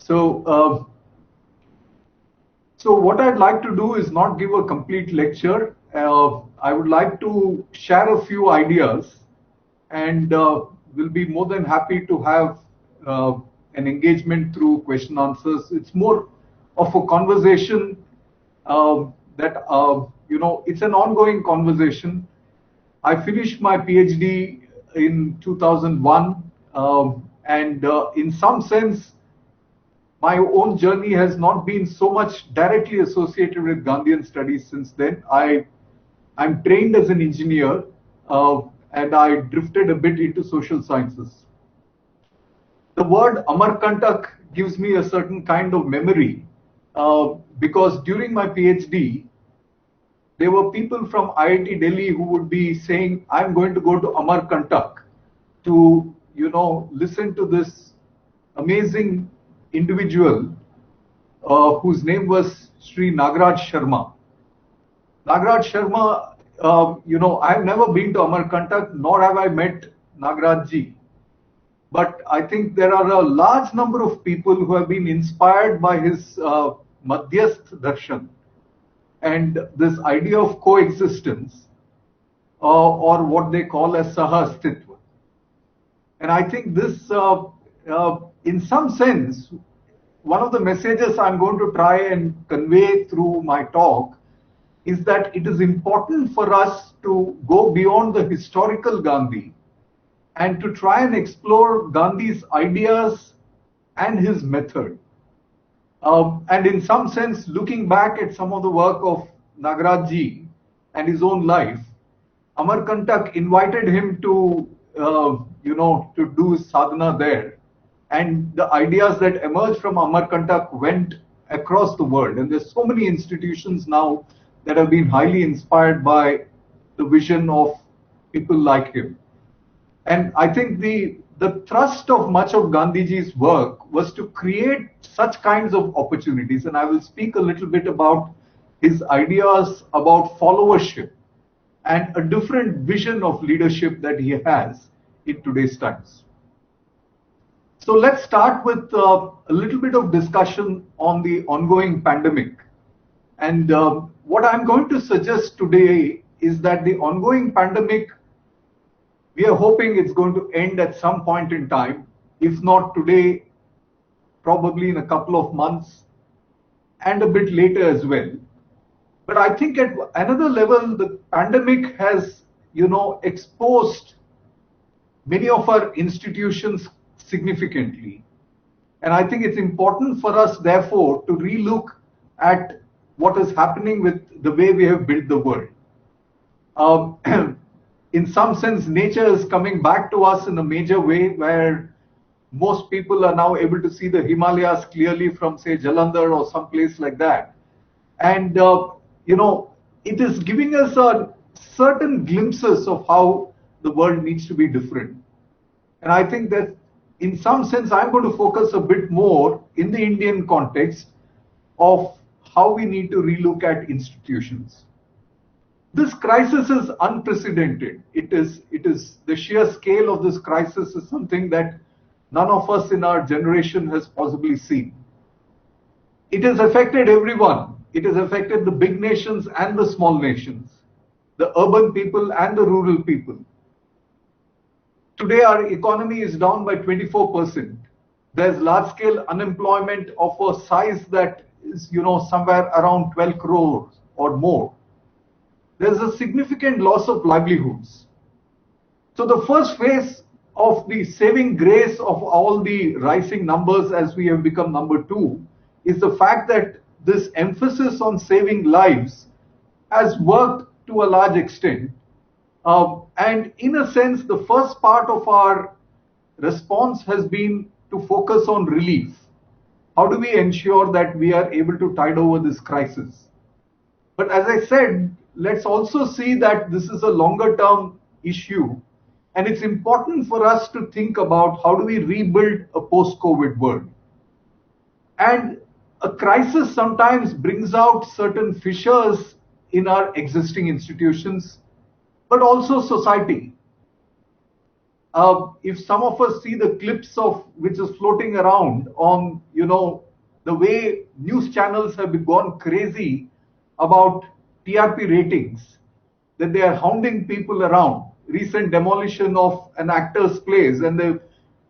So, so what I'd like to do is not give a complete lecture. I would like to share a few ideas, and will be more than happy to have an engagement through question answers. It's more of a conversation that, it's an ongoing conversation. I finished my PhD in 2001, and in some sense, my own journey has not been so much directly associated with Gandhian studies since then. I'm trained as an engineer, and I drifted a bit into social sciences. The word Amarkantak gives me a certain kind of memory, because during my PhD, there were people from IIT Delhi who would be saying, I'm going to go to Amarkantak to, listen to this amazing individual whose name was Sri Nagaraj Sharma. Nagaraj Sharma, I've never been to Amarkantak, nor have I met Nagaraj ji. But I think there are a large number of people who have been inspired by his Madhyasth Darshan and this idea of coexistence, or what they call as Sahastitva. And I think this, in some sense, one of the messages I'm going to try and convey through my talk is that it is important for us to go beyond the historical Gandhi and to try and explore Gandhi's ideas and his method. And in some sense, looking back at some of the work of Nagaraj ji and his own life, Amarkantak invited him to, to do sadhana there. And the ideas that emerged from Amarkantak went across the world. And there's so many institutions now that have been highly inspired by the vision of people like him. And I think the thrust of much of Gandhiji's work was to create such kinds of opportunities. And I will speak a little bit about his ideas about followership and a different vision of leadership that he has in today's times. So let's start with a little bit of discussion on the ongoing pandemic. And what I'm going to suggest today is that the ongoing pandemic, we are hoping it's going to end at some point in time, if not today, probably in a couple of months, and a bit later as well. But I think at another level, the pandemic has, exposed many of our institutions significantly. And I think it's important for us, therefore, to relook at what is happening with the way we have built the world. In some sense, nature is coming back to us in a major way, where most people are now able to see the Himalayas clearly from, say, Jalandhar or some place like that. And, it is giving us a certain glimpses of how the world needs to be different. And I think that in some sense, I'm going to focus a bit more in the Indian context of how we need to relook at institutions. This crisis is unprecedented. It is the sheer scale of this crisis is something that none of us in our generation has possibly seen. It has affected everyone. It has affected the big nations and the small nations, the urban people and the rural people. Today, our economy is down by 24%. There's large-scale unemployment of a size that is, somewhere around 12 crores or more. There's a significant loss of livelihoods. So the first phase of the saving grace of all the rising numbers as we have become number 2 is the fact that this emphasis on saving lives has worked to a large extent. And in a sense, the first part of our response has been to focus on relief. How do we ensure that we are able to tide over this crisis? But as I said, let's also see that this is a longer term issue. And it's important for us to think about how do we rebuild a post-COVID world. And a crisis sometimes brings out certain fissures in our existing institutions, but also society. if some of us see the clips of which is floating around on, the way news channels have gone crazy about TRP ratings, that they are hounding people around. Recent demolition of an actor's place, and the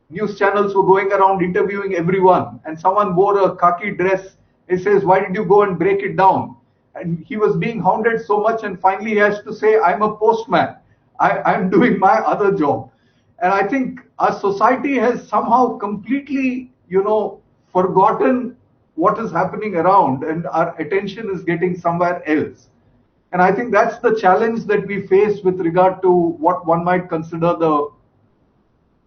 news channels were going around interviewing everyone, and someone wore a khaki dress. He says, "Why did you go and break it down?" And he was being hounded so much, and finally he has to say, "I'm a postman. I'm doing my other job." And I think our society has somehow completely, forgotten what is happening around, and our attention is getting somewhere else. And I think that's the challenge that we face with regard to what one might consider the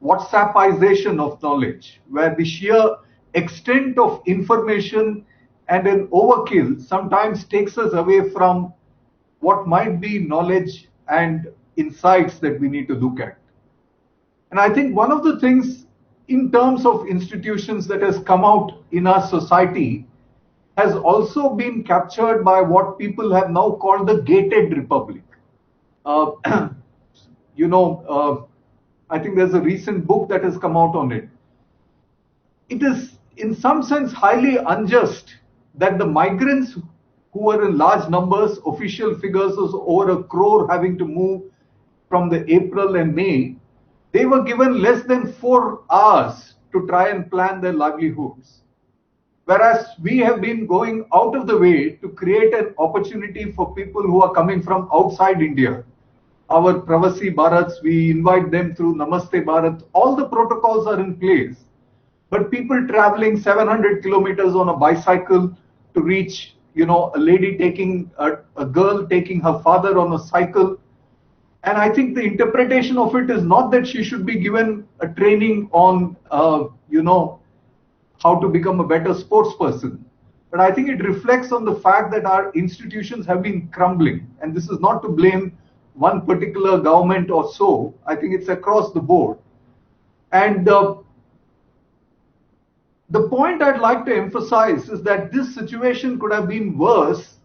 WhatsAppization of knowledge, where the sheer extent of information and an overkill sometimes takes us away from what might be knowledge and insights that we need to look at. And I think one of the things in terms of institutions that has come out in our society has also been captured by what people have now called the gated republic. Uh, I think there's a recent book that has come out on it. It is in some sense highly unjust that the migrants who were in large numbers, official figures was over 1 crore having to move from the April and May, they were given less than 4 hours to try and plan their livelihoods. Whereas we have been going out of the way to create an opportunity for people who are coming from outside India. Our Pravasi Bharats, we invite them through Namaste Bharat. All the protocols are in place. But people traveling 700 kilometers on a bicycle to reach, a lady taking, a girl taking her father on a cycle. And I think the interpretation of it is not that she should be given a training on, how to become a better sports person. But I think it reflects on the fact that our institutions have been crumbling. And this is not to blame one particular government or so. I think it's across the board. And the point I'd like to emphasize is that this situation could have been worse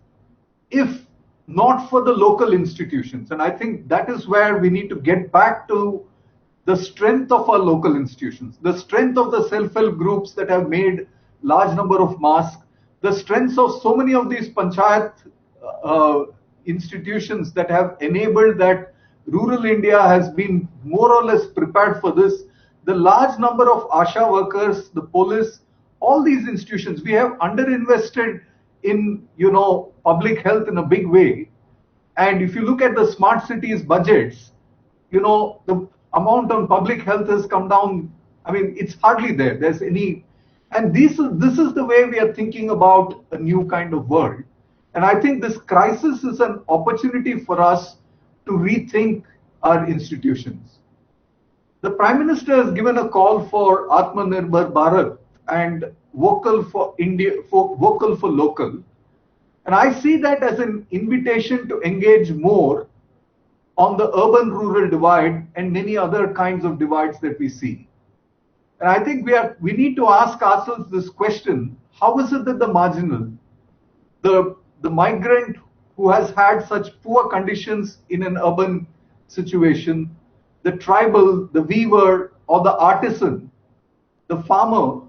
if not for the local institutions. And I think that is where we need to get back to the strength of our local institutions, the strength of the self-help groups that have made large number of masks, the strengths of so many of these panchayat institutions that have enabled that rural India has been more or less prepared for this, the large number of ASHA workers, the police, all these institutions, we have underinvested in, public health in a big way. And if you look at the smart cities budgets, the amount on public health has come down. I mean, it's hardly there. There's any, and this is the way we are thinking about a new kind of world. And I think this crisis is an opportunity for us to rethink our institutions. The Prime Minister has given a call for Atmanirbhar Bharat and vocal for India, vocal for local. And I see that as an invitation to engage more on the urban-rural divide and many other kinds of divides that we see. And I think we need to ask ourselves this question: how is it that the marginal, the migrant who has had such poor conditions in an urban situation, the tribal, the weaver, or the artisan, the farmer,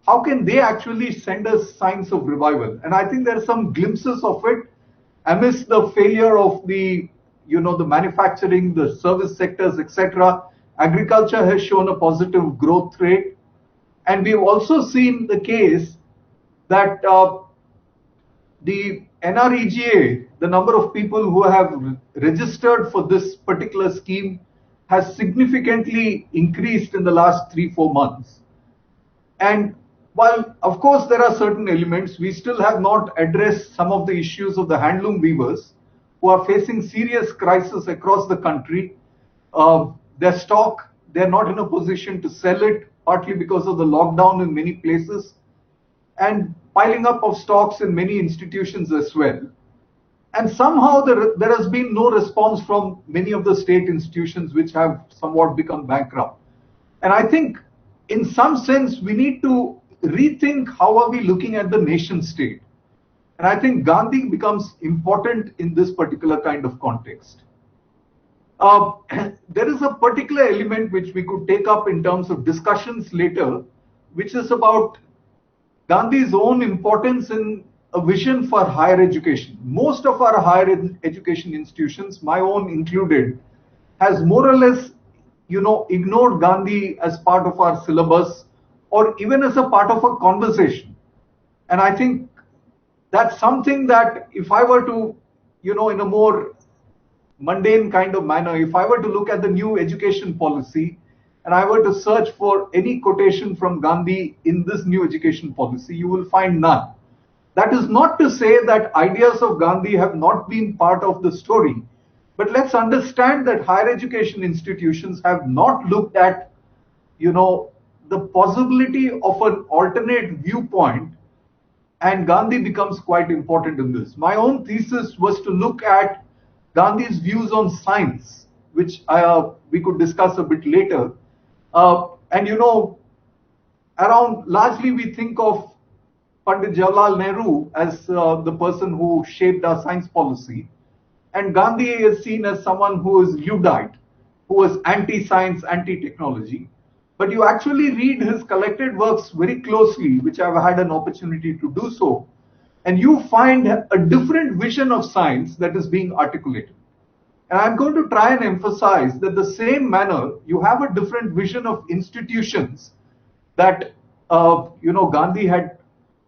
how can they actually send us signs of revival? And I think there are some glimpses of it amidst the failure of the manufacturing, the service sectors, etc. Agriculture has shown a positive growth rate. And we've also seen the case that the NREGA, the number of people who have registered for this particular scheme, has significantly increased in the last 3-4 months. And while, of course, there are certain elements, we still have not addressed some of the issues of the handloom weavers who are facing serious crisis across the country. Their stock, they're not in a position to sell it, partly because of the lockdown in many places, and piling up of stocks in many institutions as well. And somehow there has been no response from many of the state institutions which have somewhat become bankrupt. And I think in some sense we need to rethink how are we looking at the nation state. And I think Gandhi becomes important in this particular kind of context. Uh, there is a particular element which we could take up in terms of discussions later, which is about Gandhi's own importance in a vision for higher education. Most of our higher education institutions, my own included, has more or less, ignored Gandhi as part of our syllabus or even as a part of a conversation. And I think that's something that if I were to, in a more mundane kind of manner, if I were to look at the new education policy and I were to search for any quotation from Gandhi in this new education policy, you will find none. That is not to say that ideas of Gandhi have not been part of the story, but let's understand that higher education institutions have not looked at, the possibility of an alternate viewpoint, and Gandhi becomes quite important in this. My own thesis was to look at Gandhi's views on science, which we could discuss a bit later. And around largely we think of Pandit Jawaharlal Nehru as the person who shaped our science policy. And Gandhi is seen as someone who is Luddite, who was anti-science, anti-technology. But you actually read his collected works very closely, which I've had an opportunity to do so, and you find a different vision of science that is being articulated. And I'm going to try and emphasize that the same manner, you have a different vision of institutions that, Gandhi had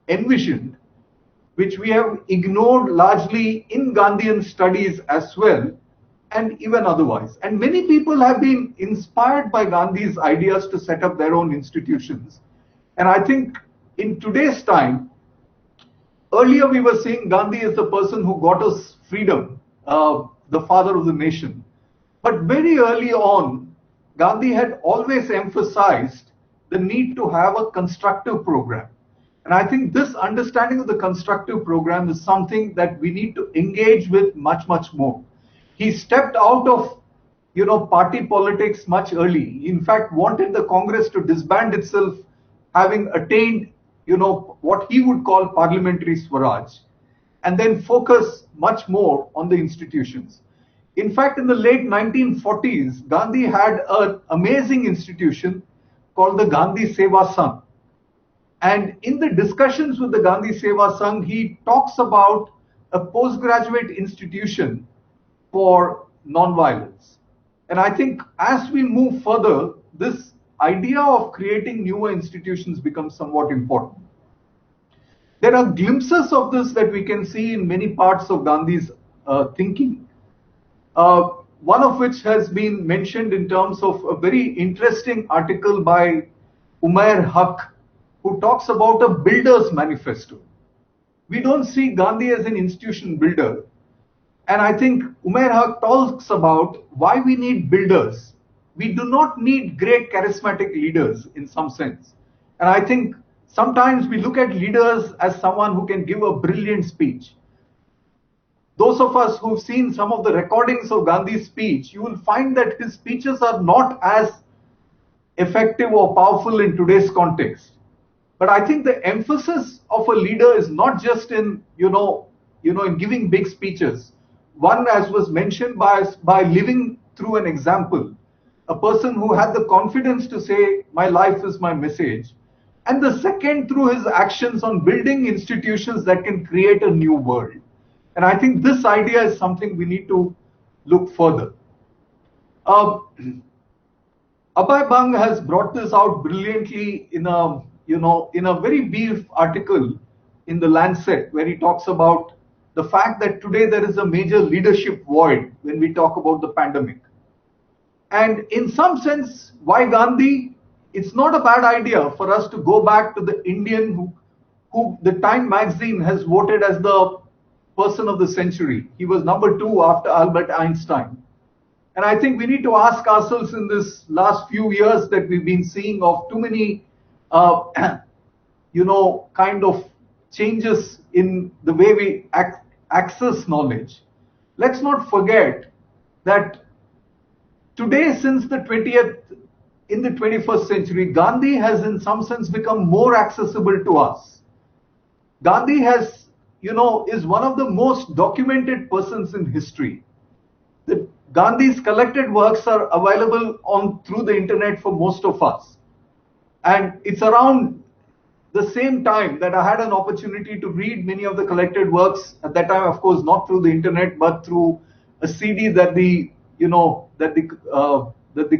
envisioned, which we have ignored largely in Gandhian studies as well, and even otherwise. And many people have been inspired by Gandhi's ideas to set up their own institutions. And I think in today's time, earlier we were saying Gandhi is the person who got us freedom, the father of the nation. But very early on, Gandhi had always emphasized the need to have a constructive program. And I think this understanding of the constructive program is something that we need to engage with much, much more. He stepped out of, party politics much early. He in fact wanted the Congress to disband itself, having attained, what he would call parliamentary Swaraj, and then focus much more on the institutions. In fact, in the late 1940s, Gandhi had an amazing institution called the Gandhi Seva Sangh. And in the discussions with the Gandhi Seva Sangh, he talks about a postgraduate institution for nonviolence. And I think as we move further, this idea of creating newer institutions becomes somewhat important. There are glimpses of this that we can see in many parts of Gandhi's thinking. One of which has been mentioned in terms of a very interesting article by Umair Haq, who talks about a builder's manifesto. We don't see Gandhi as an institution builder. And I think Umair Haq talks about why we need builders. We do not need great charismatic leaders in some sense. And I think sometimes we look at leaders as someone who can give a brilliant speech. Those of us who've seen some of the recordings of Gandhi's speech, you will find that his speeches are not as effective or powerful in today's context. But I think the emphasis of a leader is not just in, in giving big speeches. One, as was mentioned, by living through an example, a person who had the confidence to say, my life is my message. And the second, through his actions on building institutions that can create a new world. And I think this idea is something we need to look further. Abhay Bang has brought this out brilliantly in a very brief article in the Lancet, where he talks about the fact that today there is a major leadership void when we talk about the pandemic. And in some sense, why Gandhi? It's not a bad idea for us to go back to the Indian who the Time magazine has voted as the person of the century. He was number 2 after Albert Einstein. And I think we need to ask ourselves in this last few years that we've been seeing of too many, kind of changes in the way we access knowledge. Let's not forget that today, since the 21st century, Gandhi has in some sense become more accessible to us. Gandhi is one of the most documented persons in history. Gandhi's collected works are available through the internet for most of us. And it's around the same time that I had an opportunity to read many of the collected works. At that time, of course, not through the internet, but through a CD that the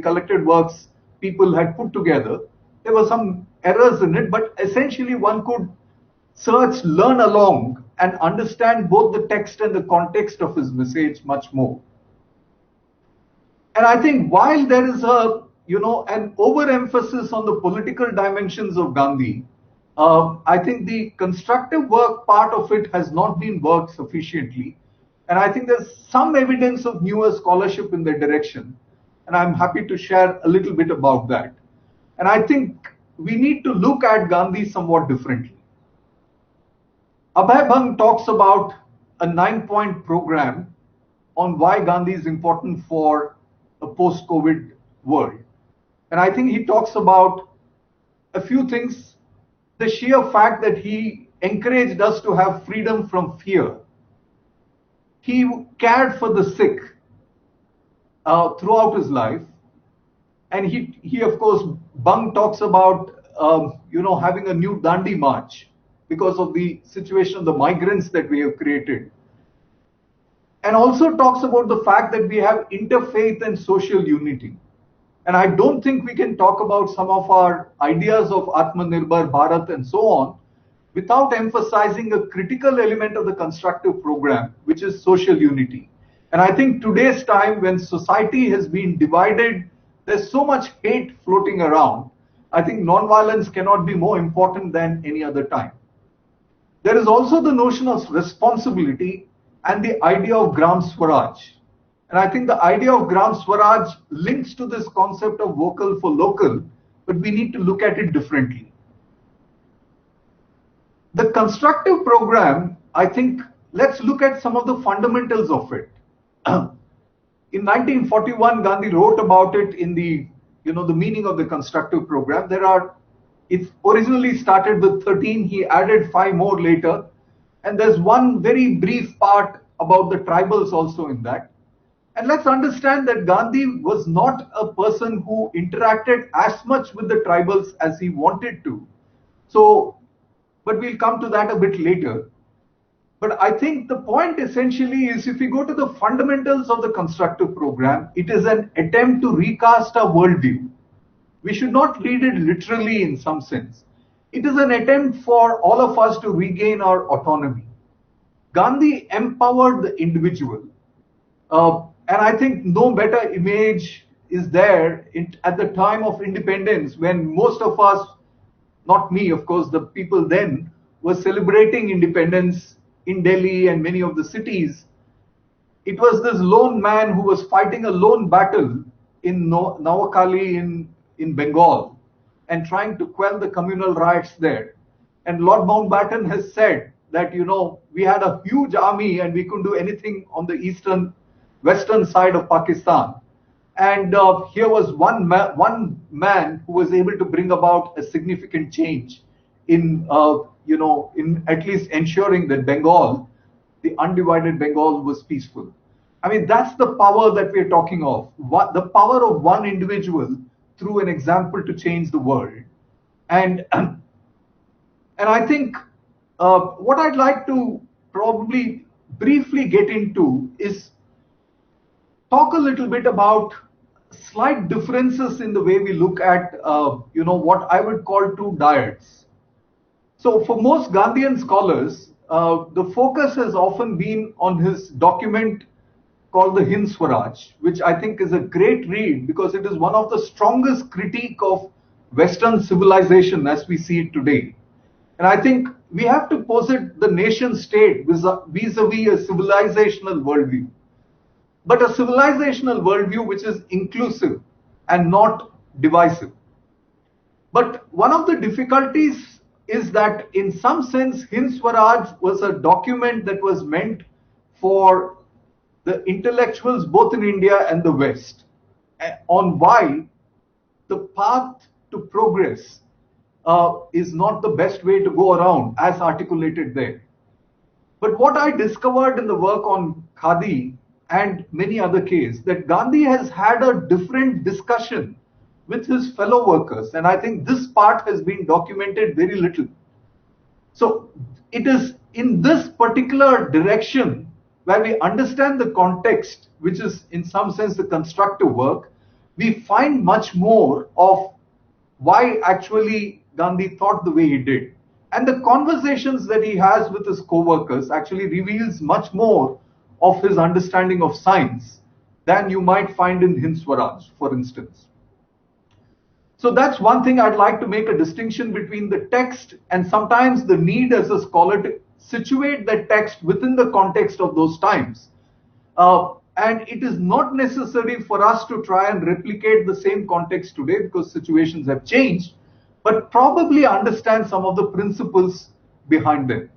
collected works people had put together. There were some errors in it, but essentially one could search, learn along, and understand both the text and the context of his message much more. And I think while there is an overemphasis on the political dimensions of Gandhi, I think the constructive work part of it has not been worked sufficiently. And I think there's some evidence of newer scholarship in that direction. And I'm happy to share a little bit about that. And I think we need to look at Gandhi somewhat differently. Abhay Bhang talks about a 9-point program on why Gandhi is important for a post-COVID world. And I think he talks about a few things. The sheer fact that he encouraged us to have freedom from fear. He cared for the sick throughout his life. And he of course, Bhang talks about, having a new Dandi march because of the situation of the migrants that we have created. And also talks about the fact that we have interfaith and social unity. And I don't think we can talk about some of our ideas of Atmanirbhar Bharat and so on without emphasizing a critical element of the constructive program, which is social unity. And I think today's time, when society has been divided, there's so much hate floating around. I think nonviolence cannot be more important than any other time. There is also the notion of responsibility and the idea of Gram Swaraj. And I think the idea of Gram Swaraj links to this concept of vocal for local, but we need to look at it differently. The constructive program, I think, let's look at some of the fundamentals of it. In 1941, Gandhi wrote about it in the meaning of the constructive program. It originally started with 13, he added 5 more later. And there's one very brief part about the tribals also in that. And let's understand that Gandhi was not a person who interacted as much with the tribals as he wanted to. But we'll come to that a bit later. But I think the point essentially is, if we go to the fundamentals of the constructive program, it is an attempt to recast our worldview. We should not read it literally in some sense. It is an attempt for all of us to regain our autonomy. Gandhi empowered the individual. And I think no better image is there at the time of independence, when most of us, not me, of course, the people then were celebrating independence in Delhi and many of the cities. It was this lone man who was fighting a lone battle in Nawakali in Bengal and trying to quell the communal riots there. And Lord Mountbatten has said that, we had a huge army and we couldn't do anything on the western side of Pakistan. And here was one man who was able to bring about a significant change in at least ensuring that Bengal, the undivided Bengal, was peaceful. I mean, that's the power that we're talking of. The power of one individual through an example to change the world. And I think what I'd like to probably briefly get into is talk a little bit about slight differences in the way we look at, what I would call 2 diets. So for most Gandhian scholars, the focus has often been on his document called the Hind Swaraj, which I think is a great read because it is one of the strongest critique of Western civilization as we see it today. And I think we have to posit the nation state vis-a-vis a civilizational worldview. But a civilizational worldview which is inclusive and not divisive. But one of the difficulties is that in some sense, Hind Swaraj was a document that was meant for the intellectuals both in India and the West on why the path to progress is not the best way to go around as articulated there. But what I discovered in the work on khadi and many other cases, that Gandhi has had a different discussion with his fellow workers. And I think this part has been documented very little. So it is in this particular direction where we understand the context, which is in some sense the constructive work, we find much more of why actually Gandhi thought the way he did. And the conversations that he has with his co-workers actually reveals much more of his understanding of science than you might find in Hind Swaraj, for instance. So that's one thing I'd like to make a distinction between the text and sometimes the need as a scholar to situate that text within the context of those times. And it is not necessary for us to try and replicate the same context today because situations have changed, but probably understand some of the principles behind them.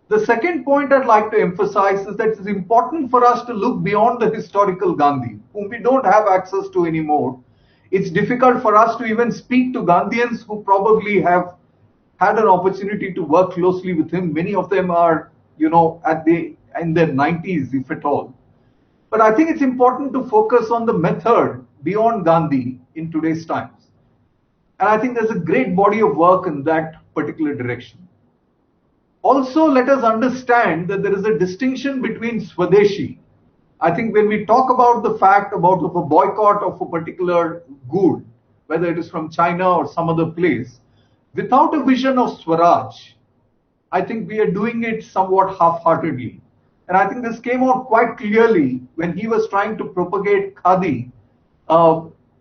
The second point I'd like to emphasize is that it's important for us to look beyond the historical Gandhi, whom we don't have access to anymore. It's difficult for us to even speak to Gandhians who probably have had an opportunity to work closely with him. Many of them are, in their 90s, if at all. But I think it's important to focus on the method beyond Gandhi in today's times. And I think there's a great body of work in that particular direction. Also, let us understand that there is a distinction between Swadeshi. I think when we talk about the fact about a boycott of a particular good, whether it is from China or some other place, without a vision of Swaraj, I think we are doing it somewhat half-heartedly. And I think this came out quite clearly when he was trying to propagate khadi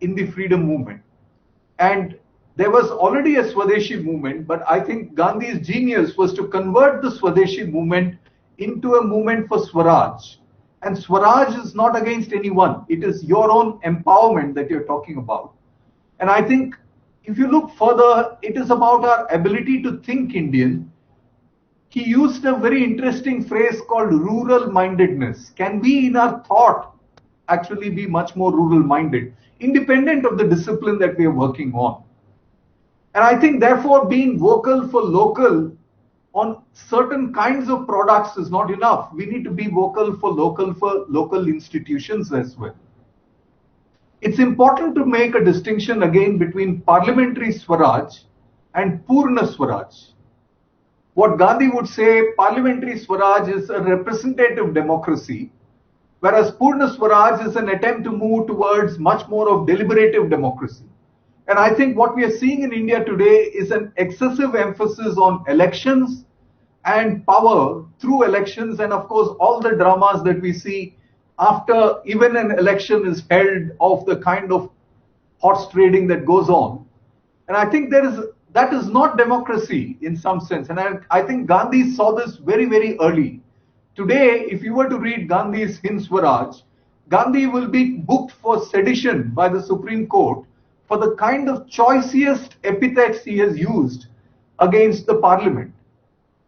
in the freedom movement. And there was already a Swadeshi movement, but I think Gandhi's genius was to convert the Swadeshi movement into a movement for Swaraj. And Swaraj is not against anyone. It is your own empowerment that you're talking about. And I think if you look further, it is about our ability to think Indian. He used a very interesting phrase called rural mindedness. Can we in our thought actually be much more rural minded, independent of the discipline that we are working on? And I think therefore being vocal for local on certain kinds of products is not enough. We need to be vocal for local institutions as well. It's important to make a distinction again between parliamentary Swaraj and Purna Swaraj. What Gandhi would say, parliamentary Swaraj is a representative democracy, whereas Purna Swaraj is an attempt to move towards much more of deliberative democracy. And I think what we are seeing in India today is an excessive emphasis on elections and power through elections, and of course all the dramas that we see after even an election is held of the kind of horse trading that goes on. And I think that is not democracy in some sense. And I think Gandhi saw this very, very early. Today, if you were to read Gandhi's Hind Swaraj, Gandhi will be booked for sedition by the Supreme Court for the kind of choicest epithets he has used against the parliament.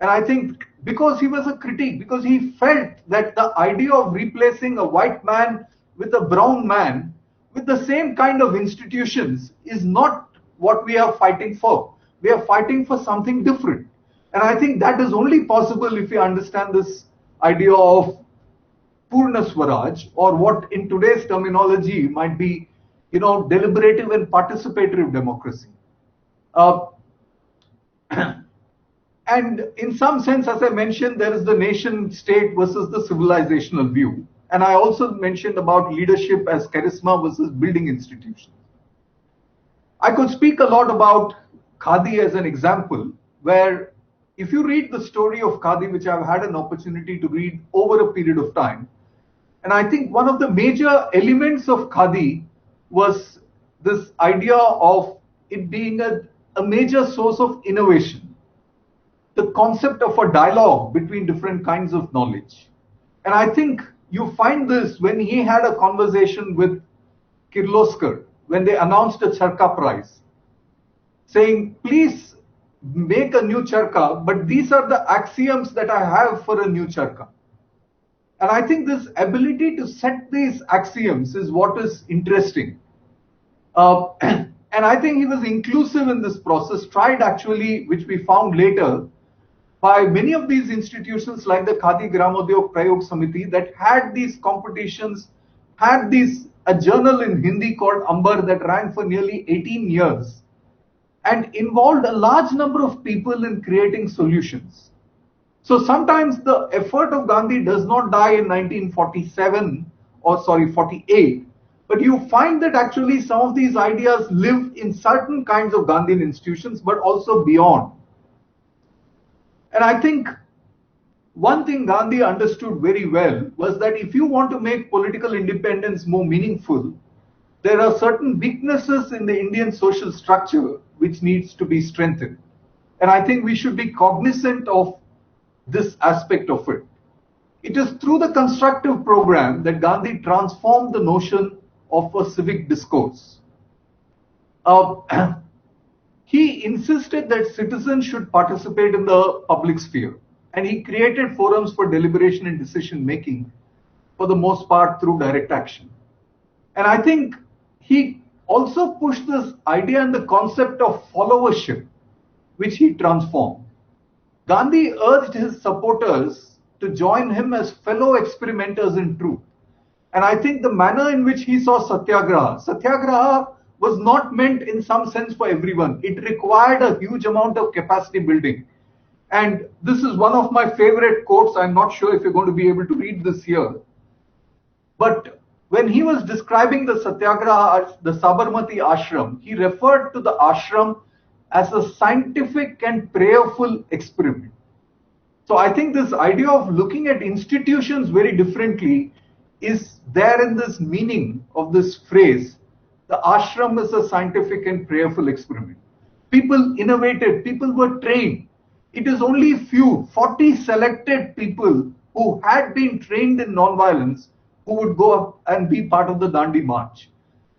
And I think because he was a critic, because he felt that the idea of replacing a white man with a brown man with the same kind of institutions is not what we are fighting for. We are fighting for something different. And I think that is only possible if we understand this idea of Purna Swaraj, or what in today's terminology might be, deliberative and participative democracy. And in some sense, as I mentioned, there is the nation state versus the civilizational view. And I also mentioned about leadership as charisma versus building institutions. I could speak a lot about khadi as an example, where if you read the story of khadi, which I've had an opportunity to read over a period of time, and I think one of the major elements of khadi was this idea of it being a major source of innovation. The concept of a dialogue between different kinds of knowledge. And I think you find this when he had a conversation with Kirloskar, when they announced a Charka Prize, saying, please make a new Charka, but these are the axioms that I have for a new Charka. And I think this ability to set these axioms is what is interesting. And I think he was inclusive in this process, tried actually, which we found later, by many of these institutions like the Khadi Gramodyog Prayog Samiti that had these competitions, had a journal in Hindi called Ambar that ran for nearly 18 years and involved a large number of people in creating solutions. So sometimes the effort of Gandhi does not die in 1947 or 48, but you find that actually some of these ideas live in certain kinds of Gandhian institutions, but also beyond. And I think one thing Gandhi understood very well was that if you want to make political independence more meaningful, there are certain weaknesses in the Indian social structure which needs to be strengthened. And I think we should be cognizant of this aspect of it. It is through the constructive program that Gandhi transformed the notion of a civic discourse. He insisted that citizens should participate in the public sphere, and he created forums for deliberation and decision making, for the most part through direct action. And I think he also pushed this idea and the concept of followership, which he transformed. Gandhi urged his supporters to join him as fellow experimenters in truth. And I think the manner in which he saw Satyagraha was not meant in some sense for everyone. It required a huge amount of capacity building. And this is one of my favorite quotes. I'm not sure if you're going to be able to read this here. But when he was describing the Satyagraha, the Sabarmati ashram, he referred to the ashram as a scientific and prayerful experiment. So I think this idea of looking at institutions very differently is there in this meaning of this phrase. The ashram is a scientific and prayerful experiment. People innovated, people were trained. It is only 40 selected people who had been trained in nonviolence who would go up and be part of the Dandi March.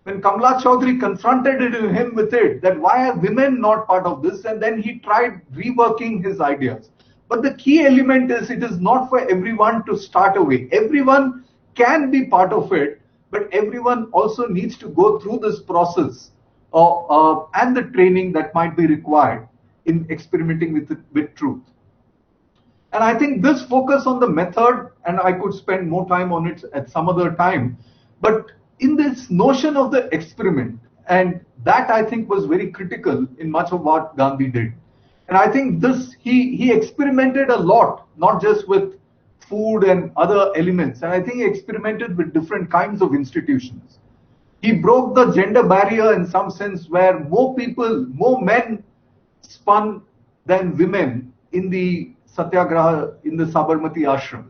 When Kamala Chaudhary confronted him with it, that why are women not part of this? And then he tried reworking his ideas. But the key element is it is not for everyone to start away. Everyone can be part of it, but everyone also needs to go through this process and the training that might be required in experimenting with truth. And I think this focus on the method, and I could spend more time on it at some other time, but in this notion of the experiment, and that I think was very critical in much of what Gandhi did. And I think this, he experimented a lot, not just with food and other elements. And I think he experimented with different kinds of institutions. He broke the gender barrier in some sense where more men spun than women in the Satyagraha, in the Sabarmati ashram.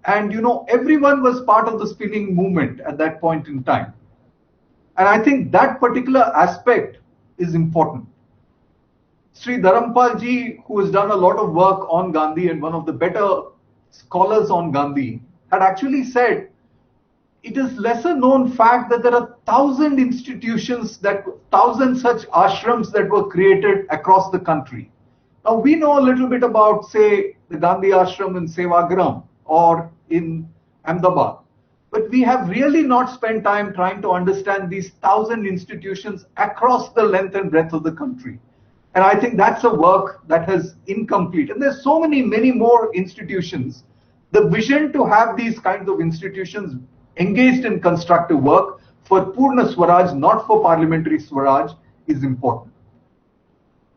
And everyone was part of the spinning movement at that point in time. And I think that particular aspect is important. Sri Dharampal ji, who has done a lot of work on Gandhi and one of the better scholars on Gandhi, had actually said, it is lesser known fact that there are 1,000 institutions, 1,000 such ashrams that were created across the country. Now we know a little bit about, say, the Gandhi ashram in Sevagram or in Ahmedabad, but we have really not spent time trying to understand these 1,000 institutions across the length and breadth of the country. And I think that's a work that is incomplete. And there's so many more institutions. The vision to have these kinds of institutions engaged in constructive work for Purna Swaraj, not for parliamentary Swaraj, is important.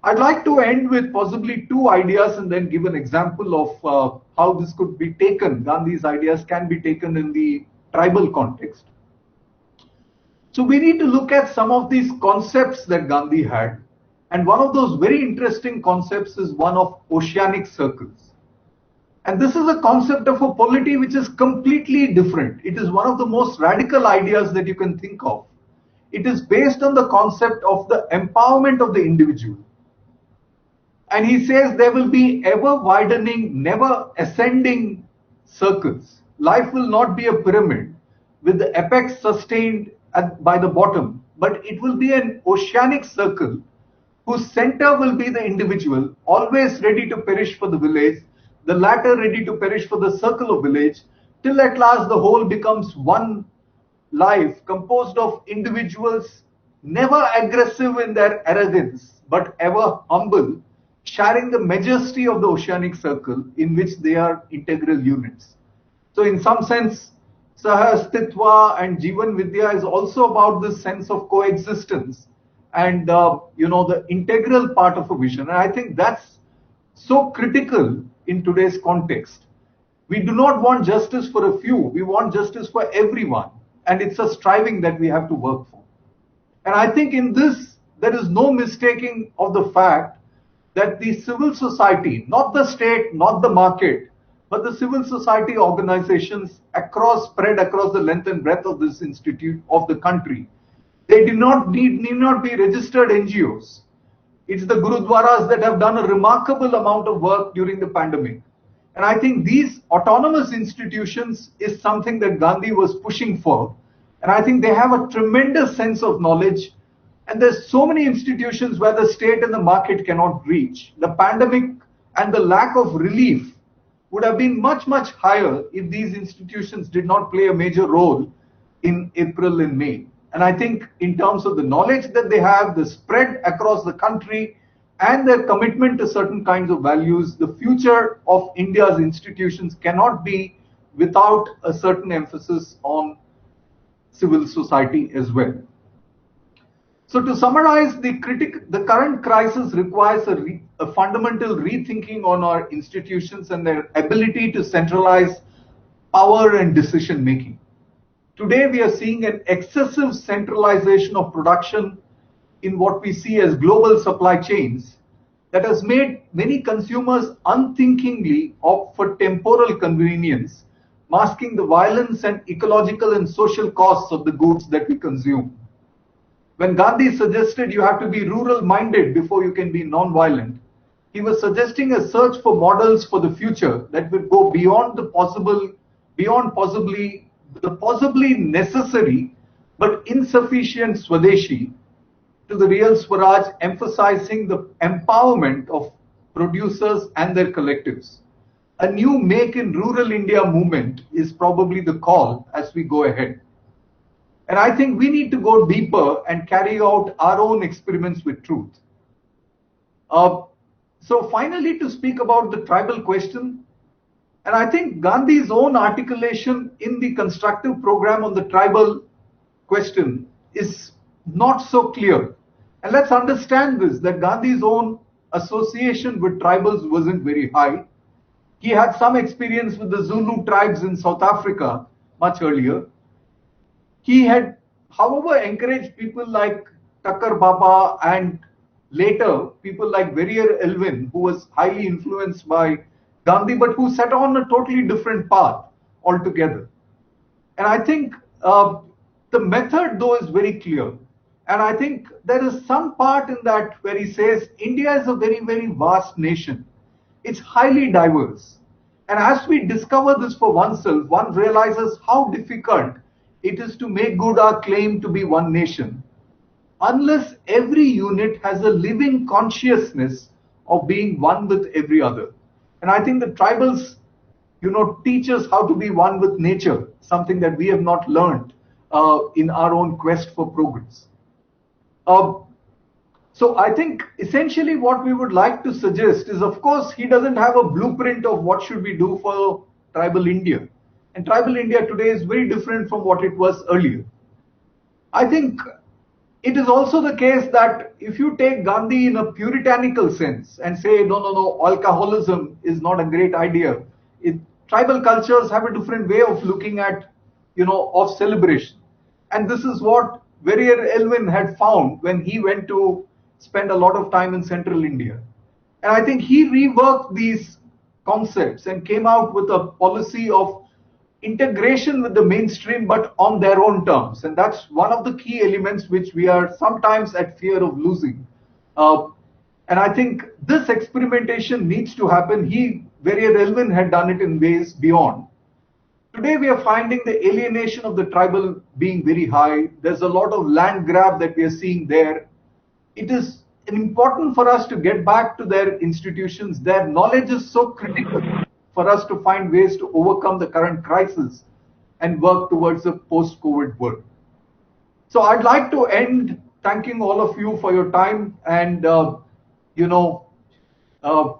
I'd like to end with possibly two ideas and then give an example of how this could be taken. Gandhi's ideas can be taken in the tribal context. So we need to look at some of these concepts that Gandhi had. And one of those very interesting concepts is one of oceanic circles. And this is a concept of a polity which is completely different. It is one of the most radical ideas that you can think of. It is based on the concept of the empowerment of the individual. And he says there will be ever widening, never ascending circles. Life will not be a pyramid with the apex sustained by the bottom, but it will be an oceanic circle whose center will be the individual, always ready to perish for the village, the latter ready to perish for the circle of village, till at last the whole becomes one life composed of individuals never aggressive in their arrogance, but ever humble, sharing the majesty of the oceanic circle in which they are integral units. So in some sense, Sahastitva and Jivan Vidya is also about this sense of coexistence and the integral part of a vision. And I think that's so critical in today's context. We do not want justice for a few, we want justice for everyone. And it's a striving that we have to work for. And I think in this, there is no mistaking of the fact that the civil society, not the state, not the market, but the civil society organizations spread across the length and breadth of this institute of the country, they need not be registered NGOs. It's the Gurudwaras that have done a remarkable amount of work during the pandemic. And I think these autonomous institutions is something that Gandhi was pushing for. And I think they have a tremendous sense of knowledge. And there's so many institutions where the state and the market cannot reach. The pandemic and the lack of relief would have been much, much higher if these institutions did not play a major role in April and May. And I think in terms of the knowledge that they have, the spread across the country, and their commitment to certain kinds of values, the future of India's institutions cannot be without a certain emphasis on civil society as well. So to summarize, the current crisis requires a fundamental rethinking on our institutions and their ability to centralize power and decision making. Today, we are seeing an excessive centralization of production in what we see as global supply chains that has made many consumers unthinkingly opt for temporal convenience, masking the violence and ecological and social costs of the goods that we consume. When Gandhi suggested you have to be rural-minded before you can be non-violent, he was suggesting a search for models for the future that would go beyond the possibly necessary but insufficient Swadeshi to the real Swaraj, emphasizing the empowerment of producers and their collectives. A new Make in Rural India movement is probably the call as we go ahead. And I think we need to go deeper and carry out our own experiments with truth. So finally, to speak about the tribal question, and I think Gandhi's own articulation in the constructive program on the tribal question is not so clear. And let's understand this, that Gandhi's own association with tribals wasn't very high. He had some experience with the Zulu tribes in South Africa much earlier. He had, however, encouraged people like Tucker Baba and later people like Verrier Elwin, who was highly influenced by Gandhi, but who set on a totally different path altogether. And I think the method, though, is very clear. And I think there is some part in that where he says India is a very, very vast nation. It's highly diverse. And as we discover this for oneself, one realizes how difficult it is to make good our claim to be one nation, unless every unit has a living consciousness of being one with every other. And I think the tribals, teach us how to be one with nature, something that we have not learned in our own quest for progress. So I think essentially what we would like to suggest is, of course, he doesn't have a blueprint of what should we do for tribal India. And tribal India today is very different from what it was earlier. I think it is also the case that if you take Gandhi in a puritanical sense and say, no, alcoholism is not a great idea. Tribal cultures have a different way of looking at, of celebration. And this is what Verrier Elwin had found when he went to spend a lot of time in central India. And I think he reworked these concepts and came out with a policy of integration with the mainstream, but on their own terms. And that's one of the key elements which we are sometimes at fear of losing. And I think this experimentation needs to happen. Verrier Elwin had done it in ways beyond. Today we are finding the alienation of the tribal being very high. There's a lot of land grab that we are seeing there. It is important for us to get back to their institutions. Their knowledge is so critical for us to find ways to overcome the current crisis and work towards a post-COVID world. So I'd like to end thanking all of you for your time and,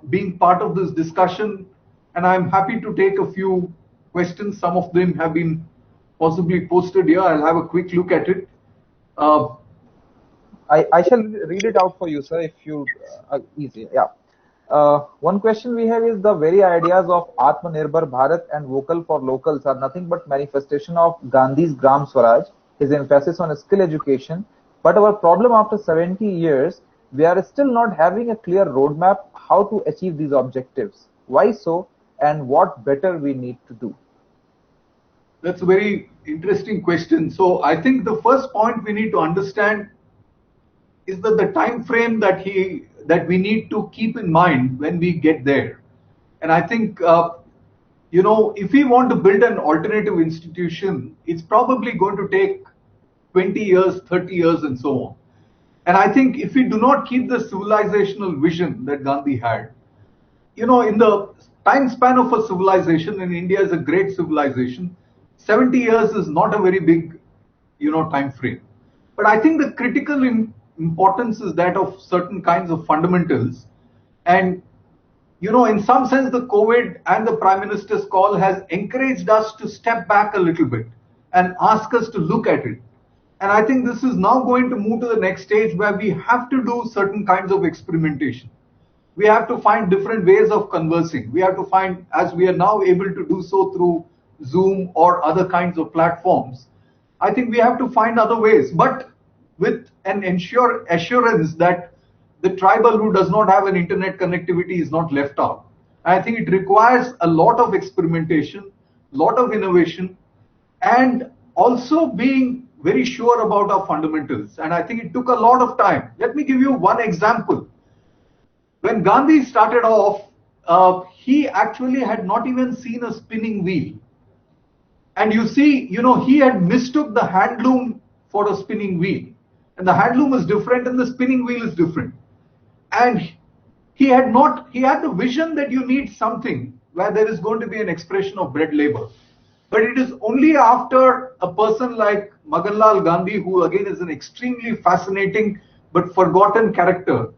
being part of this discussion. And I'm happy to take a few questions. Some of them have been possibly posted here. I'll have a quick look at it. I shall read it out for you, sir, if you easy. Yeah. One question we have is the very ideas of Atmanirbhar Bharat and vocal for locals are nothing but manifestation of Gandhi's Gram Swaraj, his emphasis on skill education. But our problem after 70 years, we are still not having a clear roadmap how to achieve these objectives. Why so, and what better we need to do? That's a very interesting question. So I think the first point we need to understand is that the time frame that we need to keep in mind when we get there. And I think if we want to build an alternative institution, it's probably going to take 20 years, 30 years, and so on. And I think if we do not keep the civilizational vision that Gandhi had, in the time span of a civilization, and India is a great civilization, 70 years is not a very big, time frame. But I think the critical importance is that of certain kinds of fundamentals. And, in some sense, the COVID and the Prime Minister's call has encouraged us to step back a little bit and ask us to look at it. And I think this is now going to move to the next stage where we have to do certain kinds of experimentation. We have to find different ways of conversing. We have to find, as we are now able to do so through Zoom or other kinds of platforms, I think we have to find other ways, but with an assurance that the tribal who does not have an internet connectivity is not left out. I think it requires a lot of experimentation, a lot of innovation, and also being very sure about our fundamentals. And I think it took a lot of time. Let me give you one example. When Gandhi started off, he actually had not even seen a spinning wheel. And you see, he had mistook the handloom for a spinning wheel. And the handloom is different and the spinning wheel is different. And he had the vision that you need something where there is going to be an expression of bread labor. But it is only after a person like Maganlal Gandhi, who again is an extremely fascinating but forgotten character,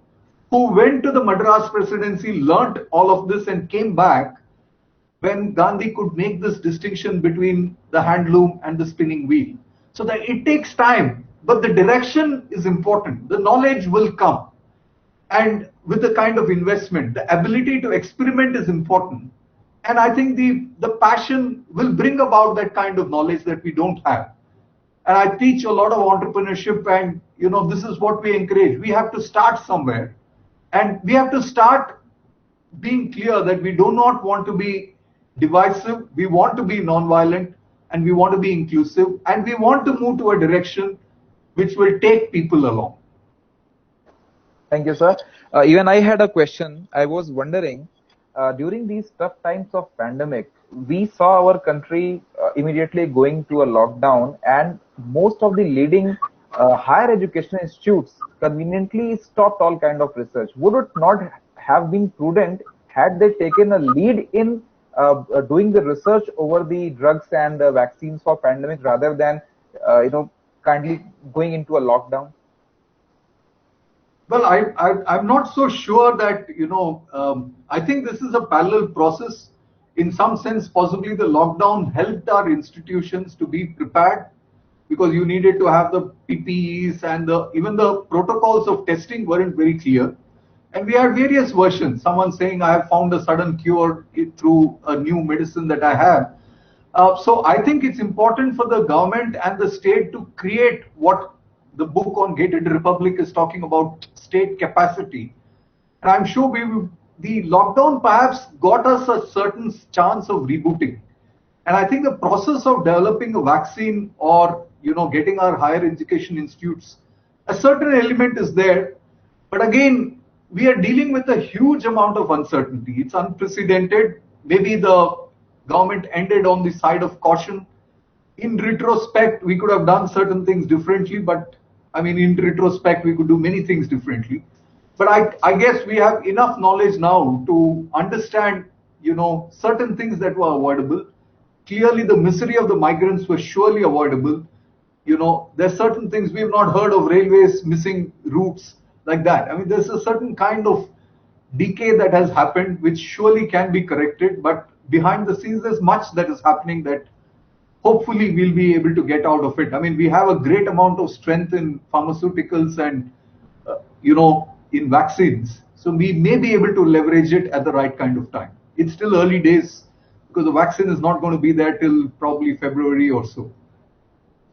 who went to the Madras presidency, learnt all of this and came back, when Gandhi could make this distinction between the handloom and the spinning wheel. So that it takes time, but the direction is important. The knowledge will come. And with the kind of investment, the ability to experiment is important. And I think the passion will bring about that kind of knowledge that we don't have. And I teach a lot of entrepreneurship, and this is what we encourage. We have to start somewhere. And we have to start being clear that we do not want to be divisive, we want to be nonviolent, and we want to be inclusive, and we want to move to a direction which will take people along. Thank you, sir. Even I had a question. I was wondering, during these tough times of pandemic, we saw our country immediately going to a lockdown, and most of the leading higher education institutes conveniently stopped all kind of research. Would it not have been prudent had they taken a lead in doing the research over the drugs and vaccines for pandemic rather than kindly going into a lockdown? Well, I'm not so sure that, I think this is a parallel process. In some sense, possibly the lockdown helped our institutions to be prepared, because you needed to have the PPEs, and even the protocols of testing weren't very clear. And we had various versions. Someone saying, I have found a sudden cure through a new medicine that I have. So I think it's important for the government and the state to create what the book on Gated Republic is talking about, state capacity. And I'm sure the lockdown perhaps got us a certain chance of rebooting. And I think the process of developing a vaccine, or getting our higher education institutes, a certain element is there. But again, we are dealing with a huge amount of uncertainty. It's unprecedented. Maybe the government ended on the side of caution. In retrospect, we could have done certain things differently, but in retrospect, we could do many things differently. But I guess we have enough knowledge now to understand, certain things that were avoidable. Clearly, the misery of the migrants was surely avoidable. There's certain things we have not heard of, railways missing routes like that. There's a certain kind of decay that has happened, which surely can be corrected, but behind the scenes, there's much that is happening that hopefully we'll be able to get out of it. I mean, we have a great amount of strength in pharmaceuticals and, in vaccines. So we may be able to leverage it at the right kind of time. It's still early days because the vaccine is not going to be there till probably February or so.